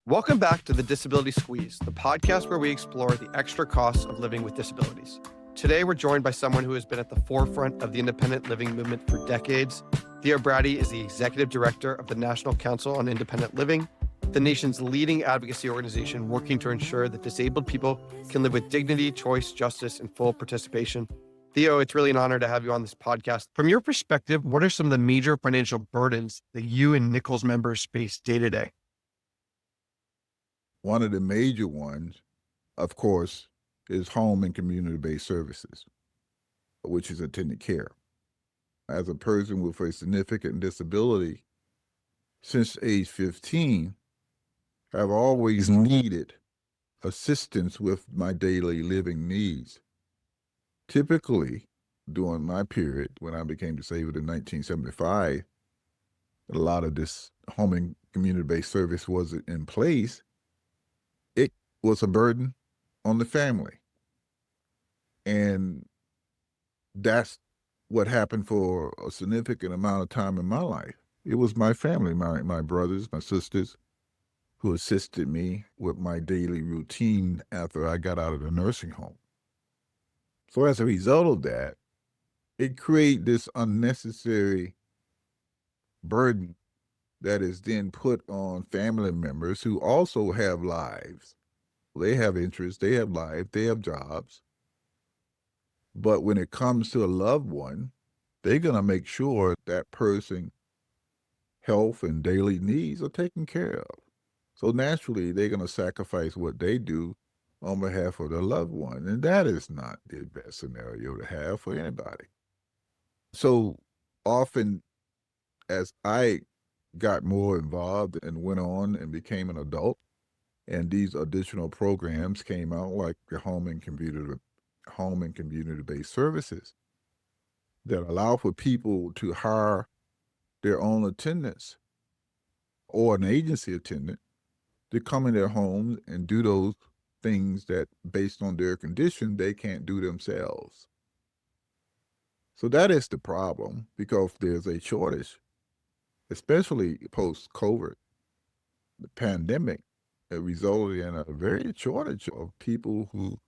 Welcome back to the Disability Squeeze, the podcast where we explore the extra costs of living with disabilities. Today, we're joined by someone who has been at the forefront of the independent living movement for decades. Theo Braddy is the executive director of the National Council on Independent Living, the nation's leading advocacy organization working to ensure that disabled people can live with dignity, choice, justice, and full participation. Theo, it's really an honor to have you on this podcast. From your perspective, what are some of the major financial burdens that you and Nichols members face day to day? One of the major ones, of course, is home and community-based services, which is attendant care. As a person with a significant disability, since age 15, I've always needed assistance with my daily living needs. Typically, during my period, when I became disabled in 1975, a lot of this home and community-based service wasn't in place. It was a burden on the family. And that's what happened for a significant amount of time in my life. It was my family, my brothers, my sisters, who assisted me with my daily routine after I got out of the nursing home. So as a result of that, it created this unnecessary burden that is then put on family members who also have lives. They have interests, they have lives, they have jobs. But when it comes to a loved one, they're going to make sure that person's health and daily needs are taken care of. So naturally, they're going to sacrifice what they do on behalf of their loved one. And that is not the best scenario to have for anybody. So often, as I got more involved and went on and became an adult, and these additional programs came out like the home and community-based services that allow for people to hire their own attendants or an agency attendant to come in their homes and do those things that, based on their condition, they can't do themselves. So that is the problem, because there's a shortage, especially post-COVID. The pandemic resulted in a very shortage of people who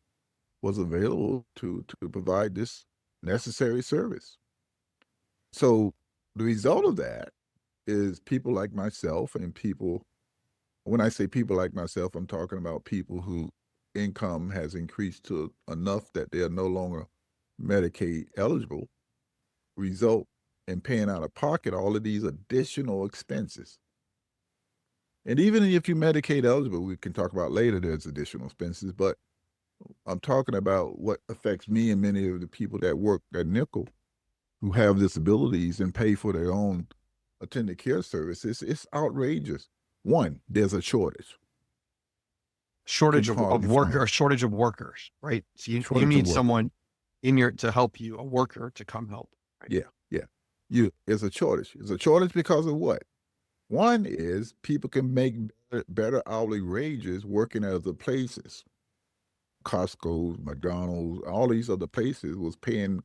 was available to provide this necessary service. So the result of that is people like myself and people, when I say people like myself, I'm talking about people whose income has increased to enough that they are no longer Medicaid eligible, result in paying out of pocket all of these additional expenses. And even if you're Medicaid eligible, we can talk about later, there's additional expenses, but I'm talking about what affects me and many of the people that work at Nickel who have disabilities and pay for their own attendant care services. It's outrageous. One, there's a shortage. Shortage of workers, right? So you need someone to help you, a worker to come help. Right? Yeah. It's a shortage. It's a shortage because of what? One is people can make better hourly wages working at other places. Costco, McDonald's, all these other places was paying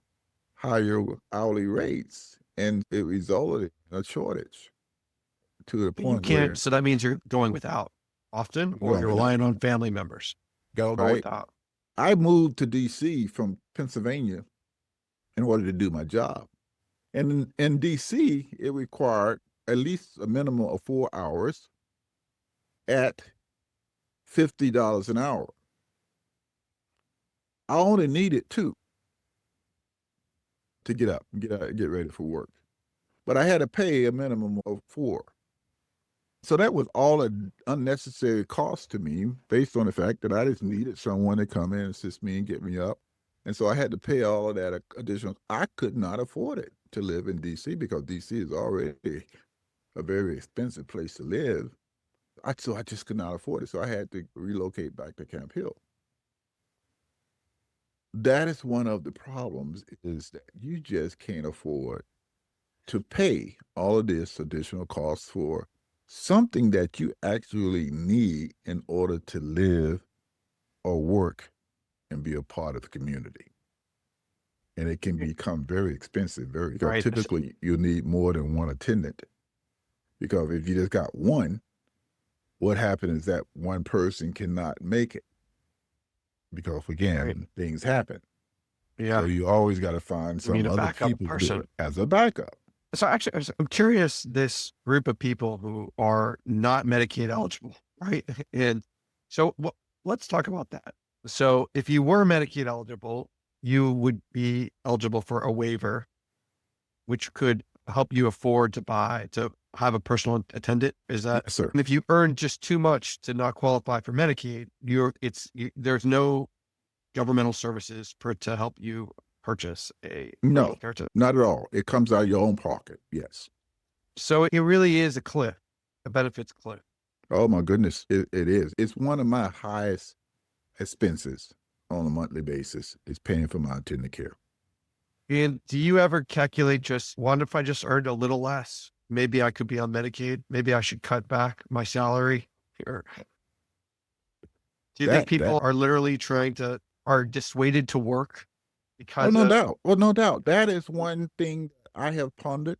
higher hourly rates, and it resulted in a shortage to the point where... So that means you're going without often, or you're relying on family members. Go without. I moved to D.C. from Pennsylvania in order to do my job. And in D.C., it required at least a minimum of 4 hours at $50 an hour. I only needed 2 to get up and get ready for work. But I had to pay a minimum of 4. So that was all an unnecessary cost to me, based on the fact that I just needed someone to come in and assist me and get me up. And so I had to pay all of that additional. I could not afford it to live in D.C. because D.C. is already a very expensive place to live. So I just could not afford it. So I had to relocate back to Camp Hill. That is one of the problems, is that you just can't afford to pay all of this additional costs for something that you actually need in order to live or work and be a part of the community. And it can become very expensive, because typically you need more than one attendant. Because if you just got one, what happened is that one person cannot make it because, again, Right. things happen. Yeah. So you always got to find You need some a other backup people to do person. it as a backup. So actually, I'm curious, this group of people who are not Medicaid eligible, right? And so let's talk about that. So if you were Medicaid eligible, you would be eligible for a waiver, which could help you afford to have a personal attendant. Is that, Yes, sir. and if you earn just too much to not qualify for Medicaid, there's no governmental services to help you purchase a personal No, care. not at all. It comes out of your own pocket. Yes. So it really is a cliff, a benefits cliff. Oh my goodness, it is. It's one of my highest expenses on a monthly basis is paying for my attendant care. And do you ever calculate, just what if I just earned a little less? Maybe I could be on Medicaid. Maybe I should cut back my salary. Or do you think That people are literally are dissuaded to work oh, because no of? doubt. Well, no doubt. That is one thing I have pondered.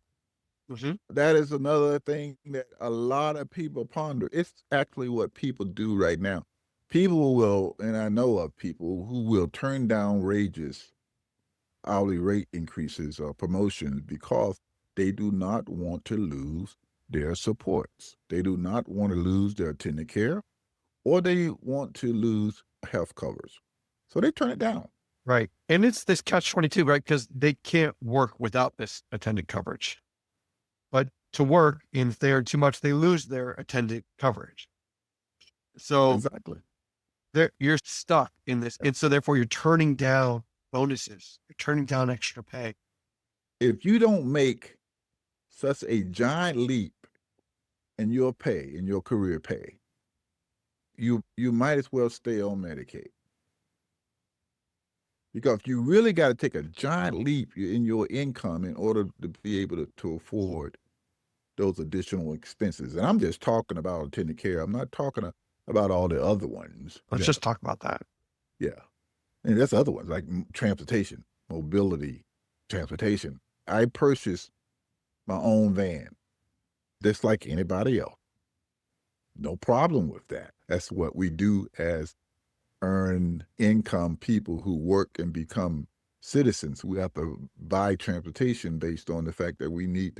Mhm. That is another thing that a lot of people ponder. It's actually what people do right now. People will, and I know of people who will turn down wages, hourly rate increases or promotions because they do not want to lose their supports. They do not want to lose their attendant care or they want to lose health covers. So they turn it down. Right. And it's this catch-22, right? Because they can't work without this attendant coverage. But to work, and if they earn too much, they lose their attendant coverage. So Exactly. you're stuck in this. And so therefore you're turning down bonuses. You're turning down extra pay. If you don't make such a giant leap in your pay, in your career pay, you might as well stay on Medicaid. Because you really got to take a giant leap in your income in order to be able to afford those additional expenses. And I'm just talking about attendant care. I'm not talking about all the other ones. Let's just talk about that. Yeah. And that's other ones like transportation, mobility, transportation. I purchased my own van, just like anybody else. No problem with that. That's what we do as earned income people who work and become citizens. We have to buy transportation based on the fact that we need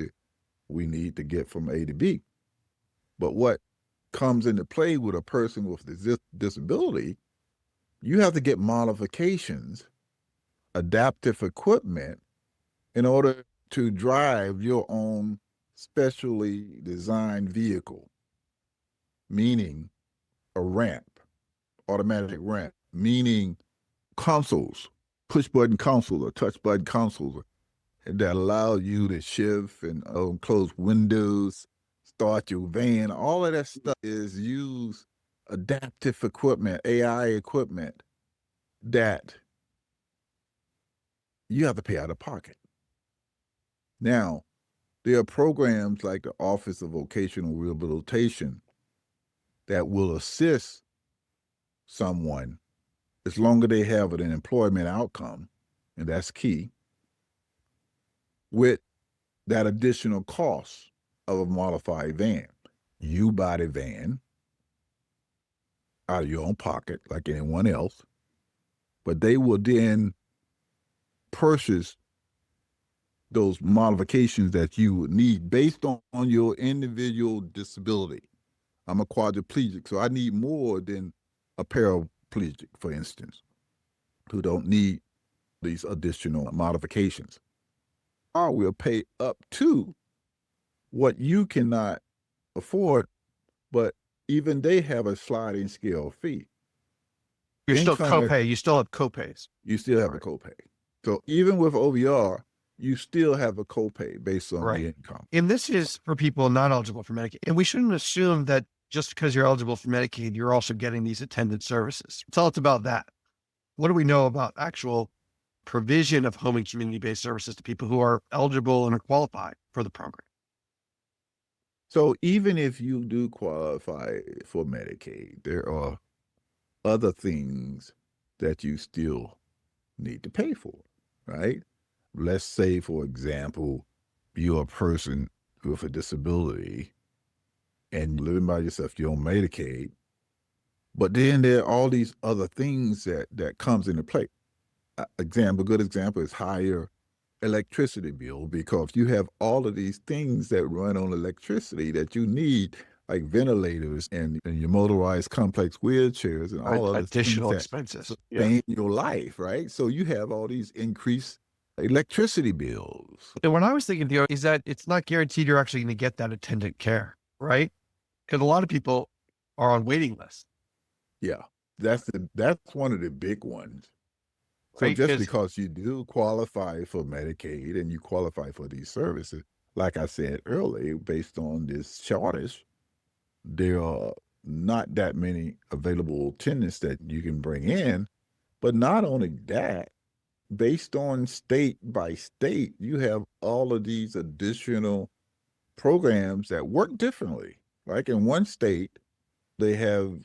to get from A to B. But what comes into play with a person with a disability, you have to get modifications, adaptive equipment in order to drive your own specially designed vehicle, meaning a ramp, automatic ramp, meaning consoles, push button consoles or touch button consoles that allow you to shift and close windows, start your van. All of that stuff is use adaptive equipment, AI equipment that you have to pay out of pocket. Now, there are programs like the Office of Vocational Rehabilitation that will assist someone as long as they have an employment outcome, and that's key, with that additional cost of a modified van. You buy the van out of your own pocket like anyone else, but they will then purchase those modifications that you would need based on your individual disability. I'm a quadriplegic, so I need more than a paraplegic, for instance, who don't need these additional modifications. I will pay up to what you cannot afford, but even they have a sliding scale fee. You're still Income, copay. You still have copays. you still have a copay. So even with OVR, you still have a copay based on Right. the income. And this is for people not eligible for Medicaid. And we shouldn't assume that just because you're eligible for Medicaid, you're also getting these attendant services. Tell us about that. What do we know about actual provision of home and community-based services to people who are eligible and are qualified for the program? So even if you do qualify for Medicaid, there are other things that you still need to pay for, right? Let's say, for example, you're a person with a disability and living by yourself, you're on Medicaid. But then there are all these other things that comes into play. Good example is higher electricity bill, because you have all of these things that run on electricity that you need, like ventilators and your motorized complex wheelchairs and all other things Additional that expenses. Yeah. sustain your life, right? So you have all these increased electricity bills. And what I was thinking, Theo, is that it's not guaranteed you're actually going to get that attendant care, right? Because a lot of people are on waiting lists, Yeah, that's one of the big ones. So right? just Because because you do qualify for Medicaid and you qualify for these services, like I said earlier, based on this shortage, there are not that many available attendants that you can bring in. But not only that, based on state by state, you have all of these additional programs that work differently. Like in one state, they have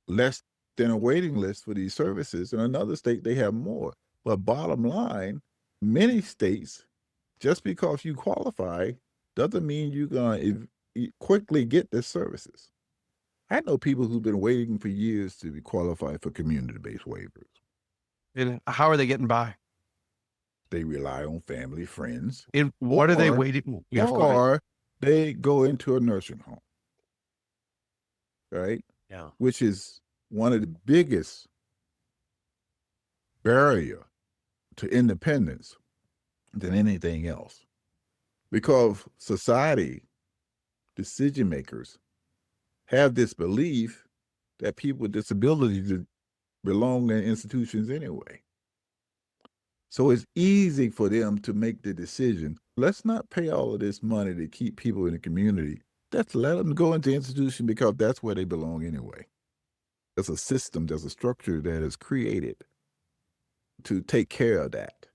less than a waiting list for these services. In another state, they have more. But bottom line, many states, just because you qualify, doesn't mean you're going to quickly get the services. I know people who've been waiting for years to be qualified for community-based waivers. and how are they getting by? They rely on family, friends, And what are they or waiting? Yeah, go ahead. they go into a nursing home, right? Yeah. Which is one of the biggest barrier to independence than anything else. Because society, decision makers, have this belief that people with disabilities belong in institutions anyway. So it's easy for them to make the decision, let's not pay all of this money to keep people in the community. Let's let them go into institution because that's where they belong anyway. There's a system, there's a structure that is created to take care of that.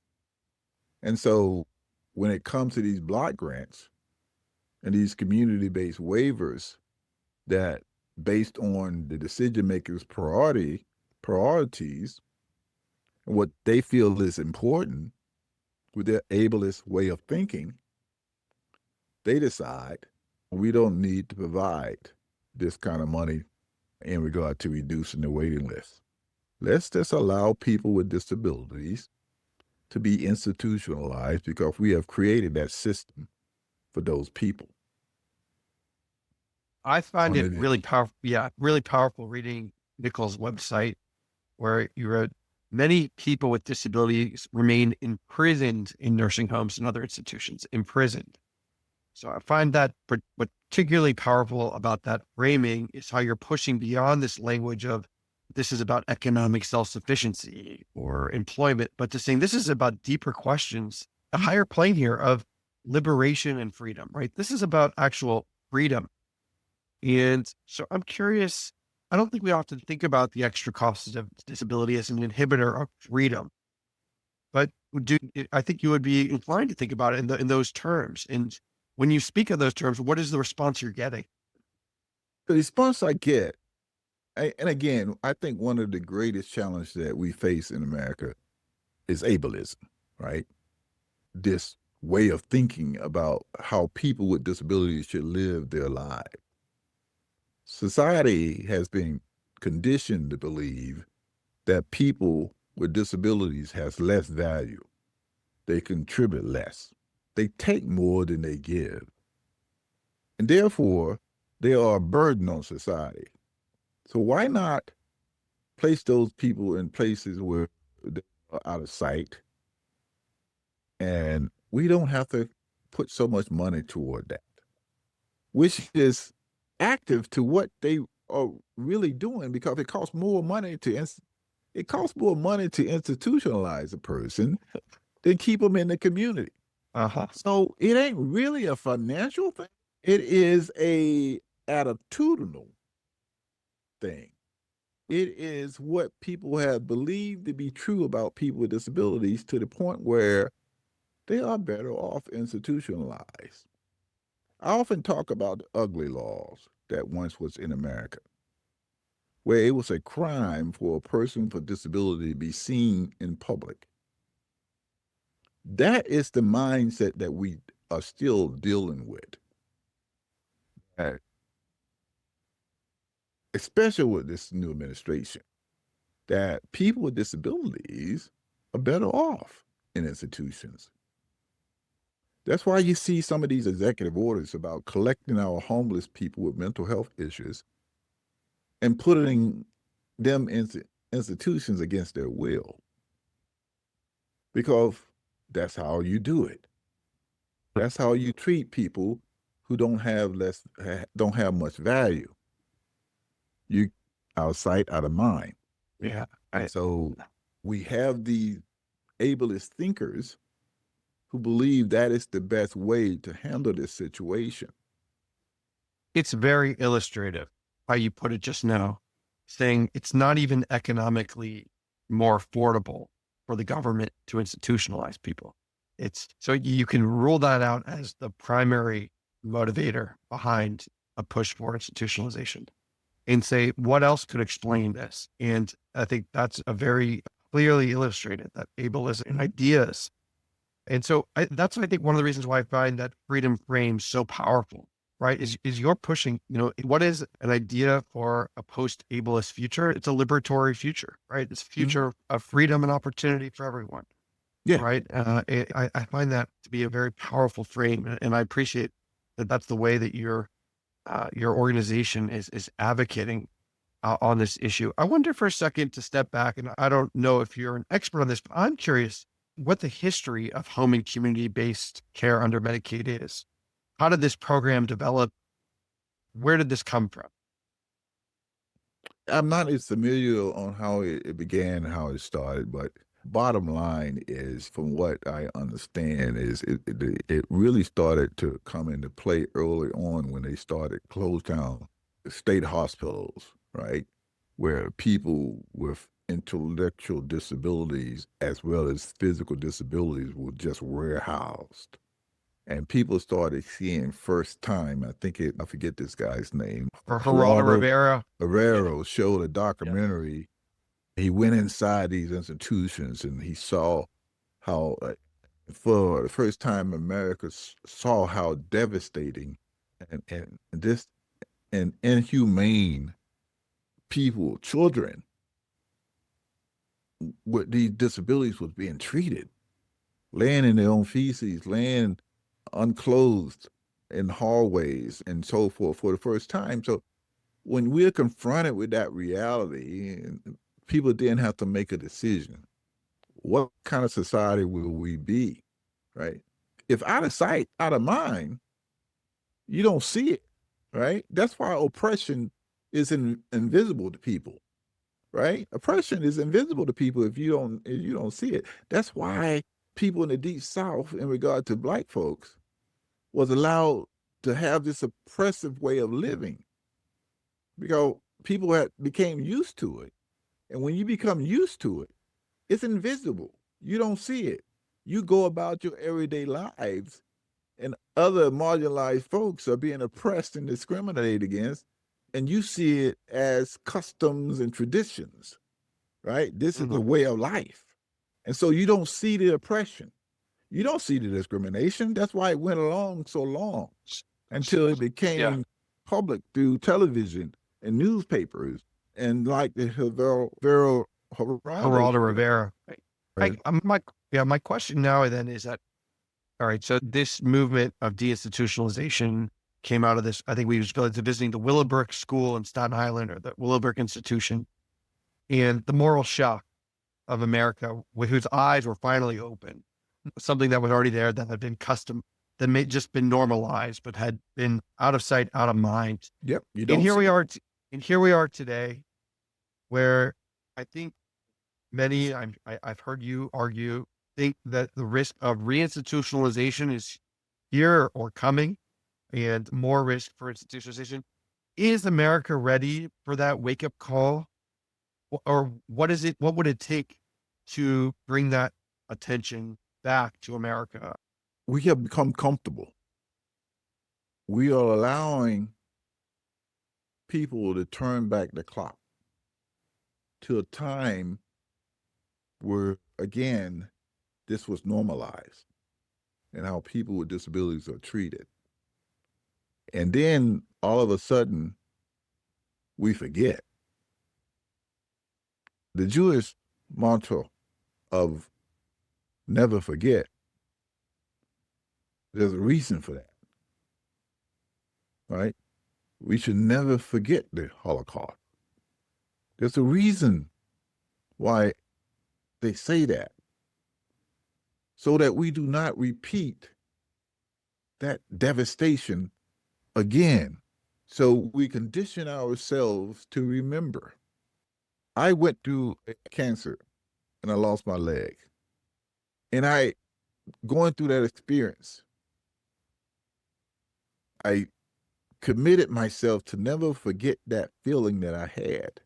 And so when it comes to these block grants and these community-based waivers that based on the decision makers' priorities, and what they feel is important with their ableist way of thinking, they decide we don't need to provide this kind of money in regard to reducing the waiting list. Let's just allow people with disabilities to be institutionalized because we have created that system for those people. I find One it of the, really powerful. Yeah, really powerful reading Nichols' website where you wrote many people with disabilities remain imprisoned in nursing homes and other institutions, imprisoned. So I find that particularly powerful about that framing is how you're pushing beyond this language of this is about economic self-sufficiency or employment, but to saying this is about deeper questions, a higher plane here of liberation and freedom, right? This is about actual freedom. And so I'm curious, I don't think we often think about the extra costs of disability as an inhibitor of freedom, but I think you would be inclined to think about it in those terms. And when you speak of those terms, what is the response you're getting? the response I get, and again, I think one of the greatest challenges that we face in America is ableism, right? This way of thinking about how people with disabilities should live their lives. Society has been conditioned to believe that people with disabilities has less value. They contribute less. They take more than they give. And therefore, they are a burden on society. So why not place those people in places where they're out of sight and we don't have to put so much money toward that, which is active to what they are really doing, because it costs more money to institutionalize a person than keep them in the community. Uh-huh. So it ain't really a financial thing. It is a attitudinal thing. It is what people have believed to be true about people with disabilities to the point where they are better off institutionalized. I often talk about the ugly laws that once was in America, where it was a crime for a person with disability to be seen in public. That is the mindset that we are still dealing with. especially with this new administration, that people with disabilities are better off in institutions. That's why you see some of these executive orders about collecting our homeless people with mental health issues and putting them into institutions against their will, because that's how you do it. That's how you treat people who don't have much value. You out of sight, out of mind. Yeah. So we have the ableist thinkers who believe that is the best way to handle this situation. It's very illustrative how you put it just now, saying it's not even economically more affordable for the government to institutionalize people. It's so you can rule that out as the primary motivator behind a push for institutionalization and say, what else could explain this? And I think that's a very clearly illustrated that ableism and ideas. And so that's, I think, one of the reasons why I find that freedom frame so powerful, right? Is you're pushing, what is an idea for a post-ableist future? It's a liberatory future, right? It's a future of freedom and opportunity for everyone. Yeah. Right. I find that to be a very powerful frame. And I appreciate that that's the way that your organization is advocating on this issue. I wonder for a second to step back, and I don't know if you're an expert on this, but I'm curious what the history of home and community-based care under Medicaid is. How did this program develop? Where did this come from? I'm not as familiar on how it began and how it started, but bottom line is, from what I understand, is it really started to come into play early on when they started close down state hospitals, right? Where people with intellectual disabilities as well as physical disabilities were just warehoused. And people started seeing first time, I forget this guy's name, For Geraldo Geraldo Rivera. Rivera showed a documentary. He went inside these institutions and he saw how, for the first time, America saw how devastating and this and inhumane people, children with these disabilities was being treated, laying in their own feces, laying unclothed in hallways and so forth for the first time. So when we're confronted with that reality, people then have to make a decision. What kind of society will we be, right? If out of sight, out of mind, you don't see it, right? That's why oppression is invisible to people, right? Oppression is invisible to people if you don't see it. That's why people in the Deep South, in regard to Black folks, was allowed to have this oppressive way of living, because people had became used to it. And when you become used to it, it's invisible. You don't see it. You go about your everyday lives, and other marginalized folks are being oppressed and discriminated against, and you see it as customs and traditions, right? This is the way of life. And so you don't see the oppression. You don't see the discrimination. That's why it went along so long until it became public through television and newspapers and like the Geraldo Geraldo Rivera. Right. My question now then is that, all right, so this movement of deinstitutionalization came out of this. I think we was visiting the Willowbrook School in Staten Island, or the Willowbrook Institution, and the moral shock of America, whose eyes were finally open, something that was already there, that had been that may just been normalized, but had been out of sight, out of mind. Yep. You And don't here see we it. are, and here we are today, where I think many, I've heard you argue, think that the risk of reinstitutionalization is here or coming, and more risk for institutionalization. Is America ready for that wake up call? Or what is it? What would it take to bring that attention back to America? We have become comfortable. We are allowing people to turn back the clock to a time where, again, this was normalized and how people with disabilities are treated. And then all of a sudden, we forget. The Jewish mantra of never forget, there's a reason for that, right? We should never forget the Holocaust. There's a reason why they say that, so that we do not repeat that devastation again. So we condition ourselves to remember. I went through cancer and I lost my leg. And going through that experience, I committed myself to never forget that feeling that I had.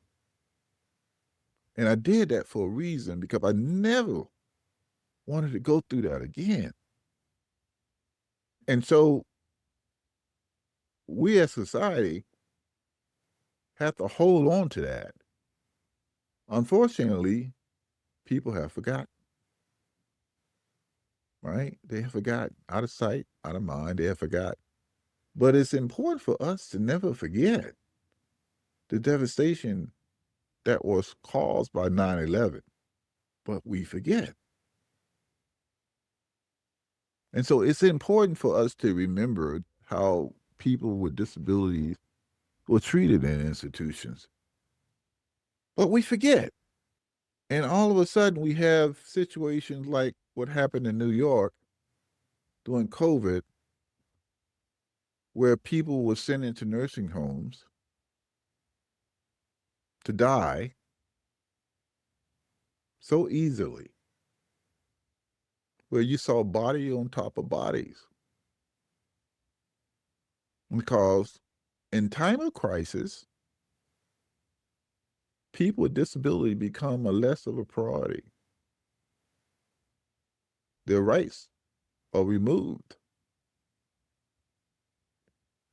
And I did that for a reason, because I never wanted to go through that again. And so we as society have to hold on to that. Unfortunately, people have forgotten, right? They have forgotten, out of sight, out of mind, they have forgotten. But it's important for us to never forget the devastation that was caused by 9/11, but we forget. And so it's important for us to remember how people with disabilities were treated in institutions. But we forget. And all of a sudden, we have situations like what happened in New York during COVID, where people were sent into nursing homes to die so easily, where you saw body on top of bodies. Because in time of crisis, people with disability become a less of a priority. Their rights are removed.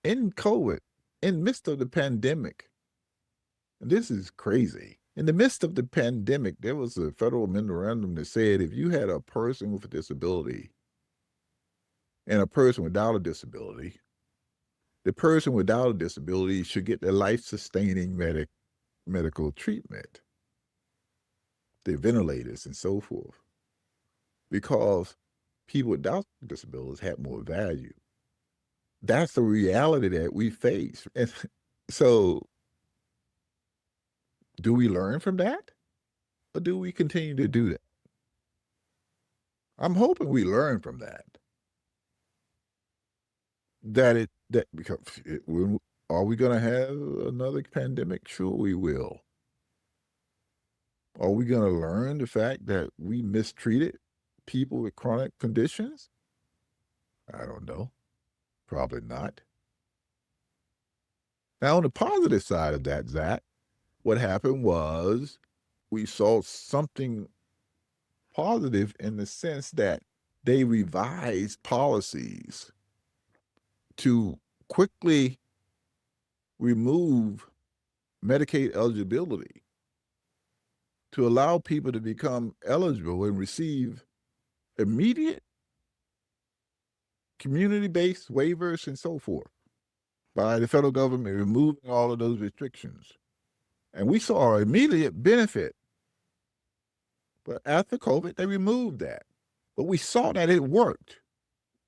In COVID, in the midst of the pandemic, and this is crazy, in the midst of the pandemic, there was a federal memorandum that said if you had a person with a disability and a person without a disability, the person without a disability should get the life-sustaining medical treatment, the ventilators and so forth, because people without disabilities have more value. That's the reality that we face. And so, do we learn from that? Or do we continue to do that? I'm hoping we learn from that. Because are we going to have another pandemic? Sure, we will. Are we going to learn the fact that we mistreated people with chronic conditions? I don't know. Probably not. Now, on the positive side of that, Zach, what happened was we saw something positive in the sense that they revised policies to quickly remove Medicaid eligibility to allow people to become eligible and receive immediate community-based waivers and so forth by the federal government removing all of those restrictions. And we saw an immediate benefit. But after COVID, they removed that. But we saw that it worked.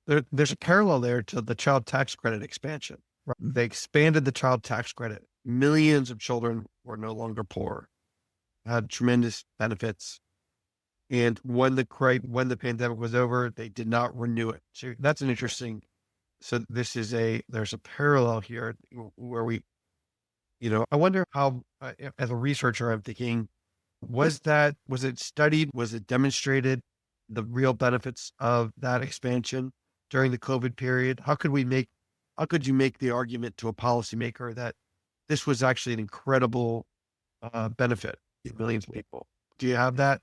There's a parallel there to the child tax credit expansion. Right? They expanded the child tax credit. Millions of children were no longer poor, had tremendous benefits. And when the pandemic was over, they did not renew it. So that's an interesting. So there's a parallel here where I wonder how, as a researcher, I'm thinking, was it studied? Was it demonstrated, the real benefits of that expansion during the COVID period? How could you make the argument to a policymaker that this was actually an incredible benefit to millions of people? Do you have that?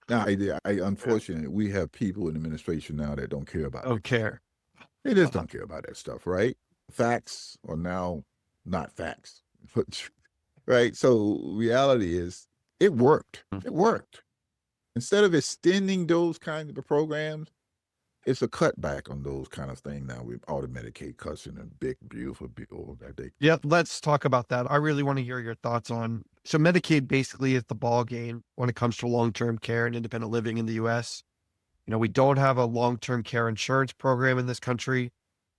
Now, unfortunately, we have people in administration now that don't care about it. Don't care. They just don't care about that stuff, right? Facts are now not facts, right? So reality is it worked. It worked. Instead of extending those kinds of programs, it's a cutback on those kind of things now with all the Medicaid cuts and a big, beautiful bill that they. Yeah, let's talk about that. I really want to hear your thoughts on. So Medicaid basically is the ball game when it comes to long-term care and independent living in the US. We don't have a long-term care insurance program in this country.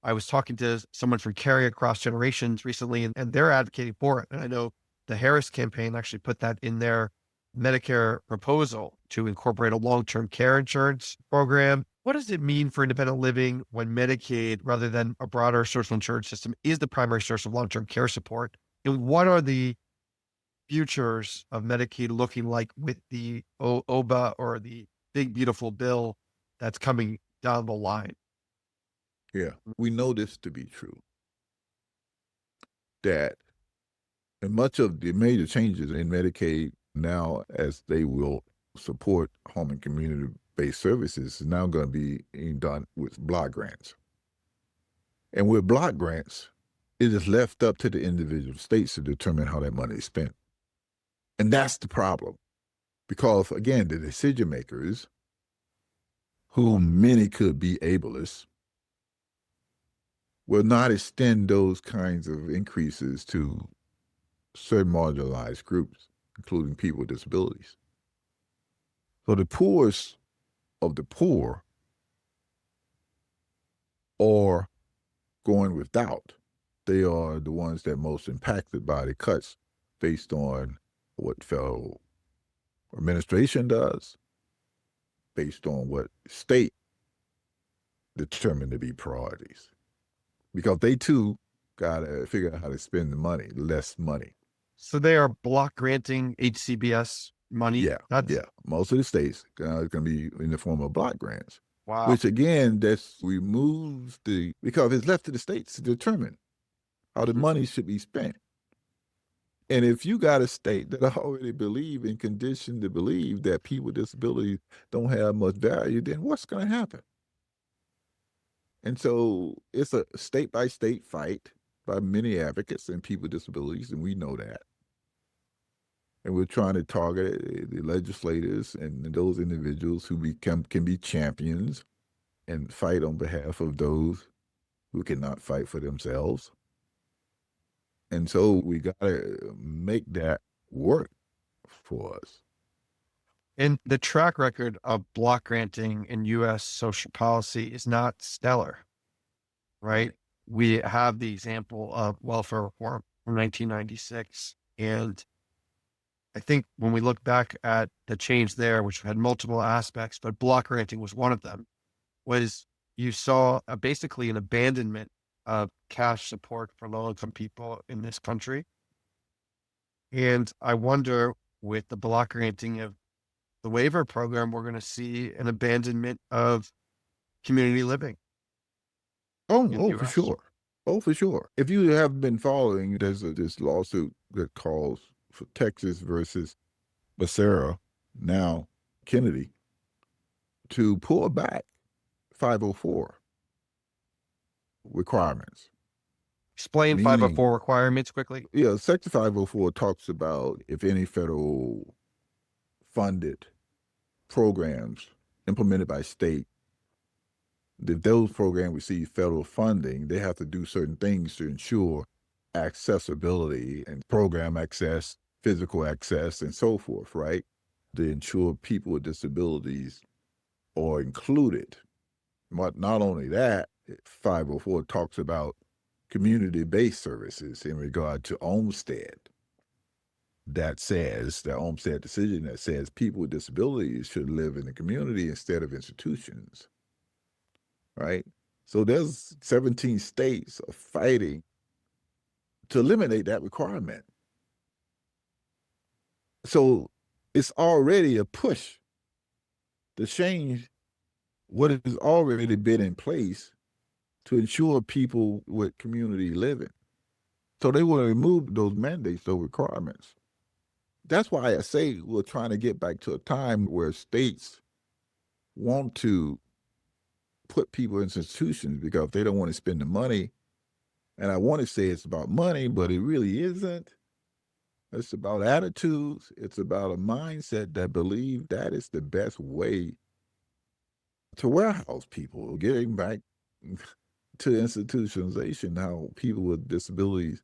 I was talking to someone from Carry Across Generations recently, and they're advocating for it. And I know the Harris campaign actually put that in their Medicare proposal to incorporate a long-term care insurance program. What does it mean for independent living when Medicaid, rather than a broader social insurance system, is the primary source of long-term care support? And what are the futures of Medicaid looking like with the OBA or the big beautiful bill that's coming down the line? Yeah, we know this to be true, that and much of the major changes in Medicaid now, as they will support home and community-based services, is now going to be being done with block grants. And with block grants, it is left up to the individual states to determine how that money is spent. And that's the problem. Because, again, the decision makers, who many could be ableists, will not extend those kinds of increases to certain marginalized groups, including people with disabilities. So the poorest of the poor are going without. They are the ones that are most impacted by the cuts based on what federal administration does, based on what state determined to be priorities. Because they too got to figure out how to spend the money, less money. So they are block granting HCBS money. Yeah, yeah. Most of the states are going to be in the form of block grants. Wow. Which again, that removes because it's left to the states to determine how the money should be spent. And if you got a state that already believe and conditioned to believe that people with disabilities don't have much value, then what's going to happen? And so it's a state by state fight by many advocates and people with disabilities, and we know that. And we're trying to target the legislators and those individuals who can be champions and fight on behalf of those who cannot fight for themselves. And so we got to make that work for us. And the track record of block granting in US social policy is not stellar, right? We have the example of welfare reform from 1996. And I think when we look back at the change there, which had multiple aspects, but block granting was one of them, was you saw basically an abandonment of cash support for low-income people in this country. And I wonder, with the block granting of the waiver program, we're going to see an abandonment of community living. Oh, for sure. Oh, for sure. If you have been following, there's this lawsuit that calls for Texas versus Becerra, now Kennedy, to pull back 504 requirements. Explain 504 requirements quickly. Yeah, Section 504 talks about if any federal funded programs implemented by state, if those programs receive federal funding, they have to do certain things to ensure accessibility and program access, physical access, and so forth, right? To ensure people with disabilities are included. But not only that, 504 talks about community-based services in regard to Olmstead. That says, the Olmstead decision that says people with disabilities should live in the community instead of institutions, right? So there's 17 states are fighting to eliminate that requirement. So it's already a push to change what has already been in place to ensure people with community living. So they want to remove those mandates, those requirements. That's why I say we're trying to get back to a time where states want to put people in institutions because they don't want to spend the money. And I want to say it's about money, but it really isn't. It's about attitudes. It's about a mindset that believes that is the best way to warehouse people, getting back to institutionalization, how people with disabilities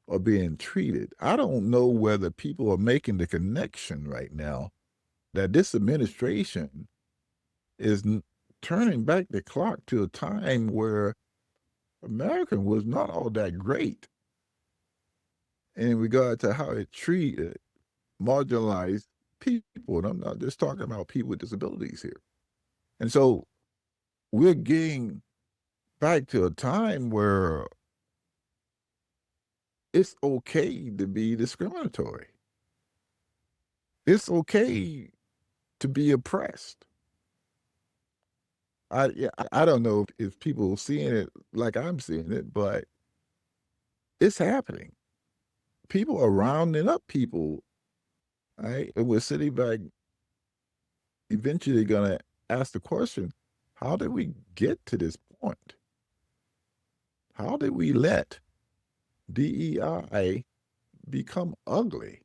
are being treated. I don't know whether people are making the connection right now that this administration is turning back the clock to a time where America was not all that great in regard to how it treated marginalized people. And I'm not just talking about people with disabilities here. And so we're getting back to a time where it's okay to be discriminatory. It's okay to be oppressed. I don't know if people seeing it like I'm seeing it, but it's happening. People are rounding up people, right? And we're sitting back, eventually going to ask the question, how did we get to this point? How did we let DEI become ugly?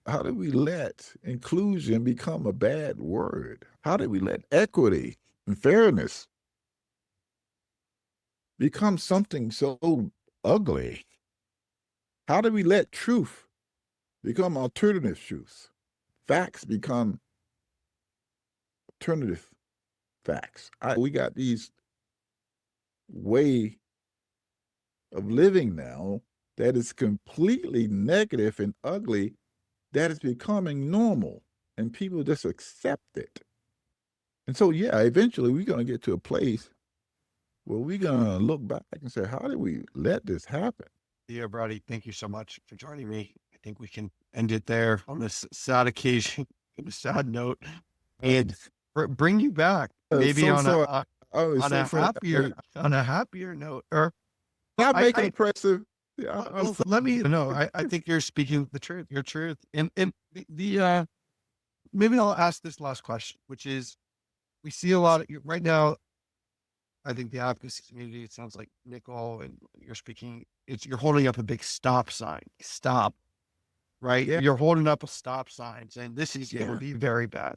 How did we let inclusion become a bad word? How did we let equity and fairness become something so ugly? How did we let truth become alternative truth? Facts become alternative facts. We got these way of living now that is completely negative and ugly, that is becoming normal, and people just accept it. And so, yeah, eventually we're going to get to a place where we're going to look back and say, how did we let this happen? Theo Braddy, thank you so much for joining me. I think we can end it there on this sad occasion, on a sad note, and bring you back maybe on a happier note. Or not make it oppressive. Yeah, let me know. I think you're speaking the truth. Your truth, and the maybe I'll ask this last question, which is, we see a lot of right now. I think the advocacy community, it sounds like Nicole and you're speaking, you're holding up a big stop sign. Stop, right? Yeah. You're holding up a stop sign saying this is going to be very bad.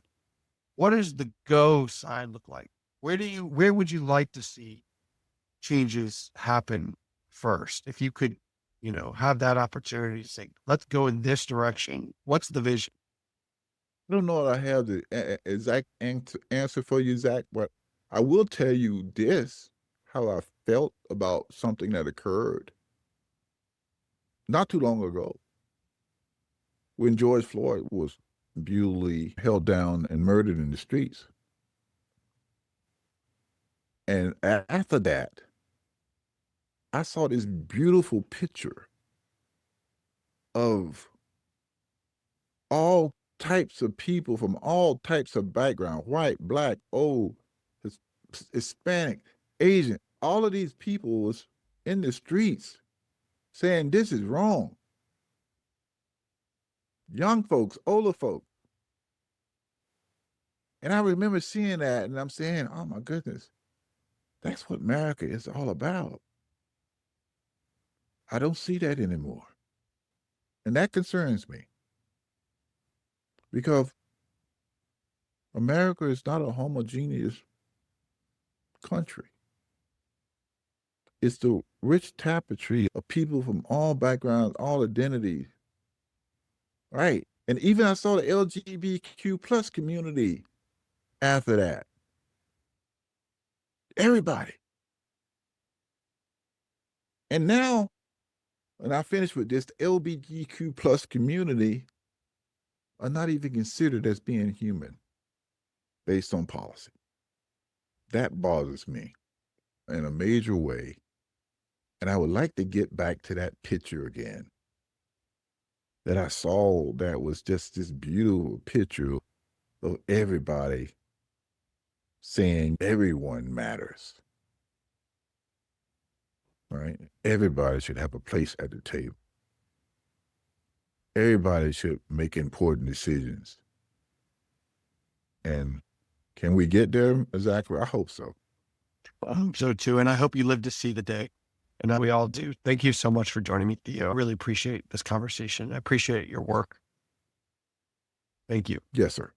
What does the go sign look like? Where would you like to see changes happen first? If you could, have that opportunity to say, let's go in this direction. What's the vision? I don't know if I have the exact answer for you, Zach, but I will tell you this, how I felt about something that occurred not too long ago when George Floyd was brutally held down and murdered in the streets. And after that, I saw this beautiful picture of all types of people from all types of background, white, black, old, Hispanic, Asian, all of these people was in the streets saying this is wrong. Young folks, older folks. And I remember seeing that and I'm saying, oh my goodness, that's what America is all about. I don't see that anymore. And that concerns me because America is not a homogeneous country. It's the rich tapestry of people from all backgrounds, all identities. Right. And even I saw the LGBTQ plus community after that. Everybody. And now, when I finish with this, the LGBTQ plus community are not even considered as being human based on policy. That bothers me in a major way. And I would like to get back to that picture again that I saw, that was just this beautiful picture of everybody saying everyone matters. Right? Everybody should have a place at the table. Everybody should make important decisions. And can we get there, Zachary? I hope so. I hope so too. And I hope you live to see the day. And we all do. Thank you so much for joining me, Theo. I really appreciate this conversation. I appreciate your work. Thank you. Yes, sir.